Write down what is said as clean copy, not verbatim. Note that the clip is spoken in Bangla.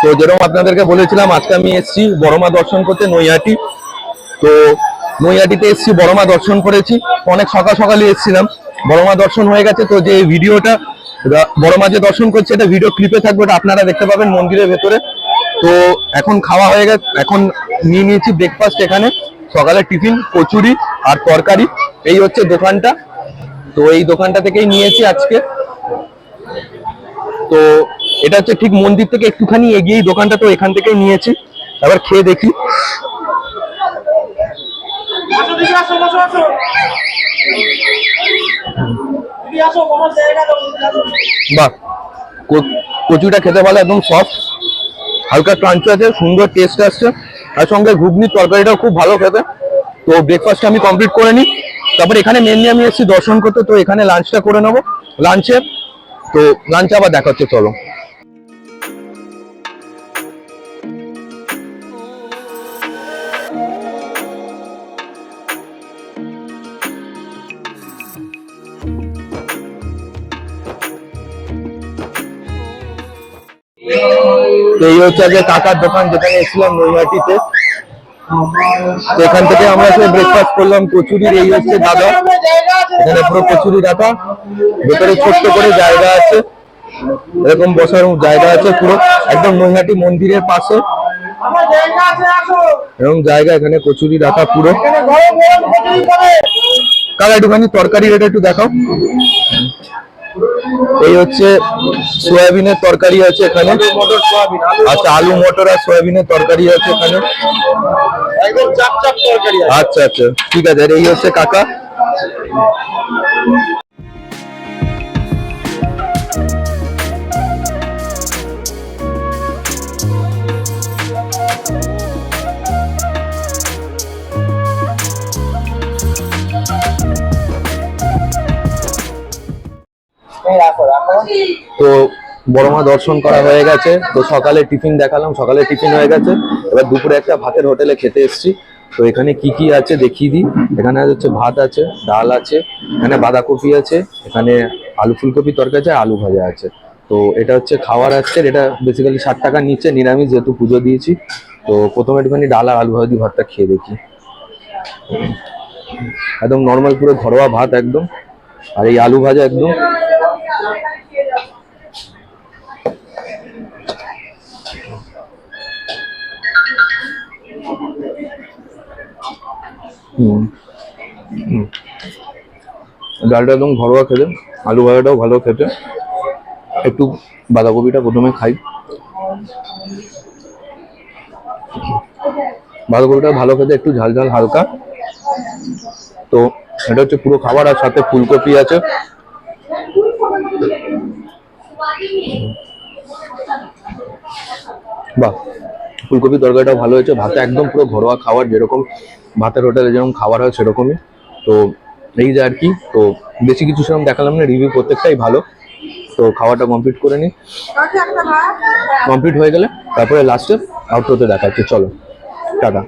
তো যেরকম আপনাদেরকে বলেছিলাম আজকে আমি এসেছি বড়মা দর্শন করতে নৈহাটি। তো নৈহাটিতে এসেছি, বড়মা দর্শন করেছি, অনেক সকাল সকালই এসেছিলাম, বড়মা দর্শন হয়ে গেছে। তো যে ভিডিওটা বড়মা যে দর্শন করছে এটা ভিডিও ক্লিপে থাকবে, এটা আপনারা দেখতে পাবেন মন্দিরের ভেতরে। তো এখন খাওয়া হয়ে গেছে, এখন নিয়ে নিয়েছি ব্রেকফাস্ট। এখানে সকালে টিফিন কচুরি আর তরকারি, এই হচ্ছে দোকানটা। তো এই দোকানটা থেকেই নিয়েছি আজকে। তো এটা হচ্ছে ঠিক মন্দির থেকে একটুখানি এগিয়েই দোকানটা, তো এখান থেকেই নিয়েছি। এবার খেয়ে দেখি। বাহ, কচুটা খেতে ভালো, একদম সফট, হালকা ক্রাঞ্চ আছে, সুন্দর টেস্ট আসছে, আর সঙ্গে ঘুগনির তরকারিটাও খুব ভালো খেতে। তো ব্রেকফাস্ট আমি কমপ্লিট করে নিই, তারপর এখানে মেনলি আমি এসেছি দর্শন করতে। তো এখানে লাঞ্চটা করে নেবো, তো লাঞ্চে আবার দেখা হচ্ছে, চলো। তো এই হচ্ছে আজকে কাকার দোকান, যেখানে এসেছিলাম নৈহাটিতে। তো এখান থেকে আমরা ব্রেকফাস্ট করলাম কচুরির। এই হচ্ছে দাদা, এখানে পুরো কচুরি দাদা, ভেতরে ছোট্ট করে জায়গা আছে, এরকম বসার জায়গা আছে পুরো, একদম নৈহাটি মন্দিরের পাশে এরকম জায়গা। এখানে কচুরি রাখা পুরো। কাকা একটুখানি তরকারি রেটে একটু দেখাও। এই হচ্ছে সয়াবিনের তরকারি আছে এখানে, আচ্ছা আলু মটর আর সয়াবিনের তরকারি আছে এখানে। আচ্ছা আচ্ছা, ঠিক আছে। এই হচ্ছে কাকা। তো বড়মা দর্শন করা হয়ে গেছে। তো সকালে টিফিন দেখালাম, সকালে টিফিন হয়ে গেছে। এবার দুপুরে একটা ভাতের হোটেলে খেতে এসেছি। তো এখানে কি কি আছে দেখিয়ে দিই। এখানে হচ্ছে ভাত আছে, ডাল আছে, এখানে বাঁধাকপি আছে, এখানে আলু ফুলকপি তরকারি আছে, আলু ভাজা আছে। তো এটা হচ্ছে খাওয়ার আসছে, এটা বেসিক্যালি 60 টাকা নিচে, নিরামিষ, যেহেতু পুজো দিয়েছি। তো প্রথমে একটুখানি ডাল আর আলু ভাজি ভাতটা খেয়ে দেখি। একদম নর্মাল পুরো ঘরোয়া ভাত একদম, আর এই আলু ভাজা একদম। ডালটা একদম ঘরোয়া খেতে, আলু ভাজাটাও ভালো খেতে। একটু বাঁধাকপিটা প্রথমে খাই, বাঁধাকপিটা ভালো খেতে, একটু ঝাল ঝাল হালকা। তো এটা হচ্ছে পুরো খাবার, আর সাথে ফুলকপি আছে। বাহ, ফুলকপি তরকারিটাও ভালো হয়েছে। ভাতে একদম পুরো ঘরোয়া খাবার, যেরকম ভাতের হোটেলে যেরকম খাবার হয় সেরকমই। তো এই যে আর কি, তো বেশি কিছু সেরকম দেখালাম না, রিভিউ প্রত্যেকটাই ভালো। তো খাওয়াটা কমপ্লিট করে নিই, কমপ্লিট হয়ে গেলে তারপরে লাস্টে আউটরোতে দেখা হচ্ছে, চলো টাটা।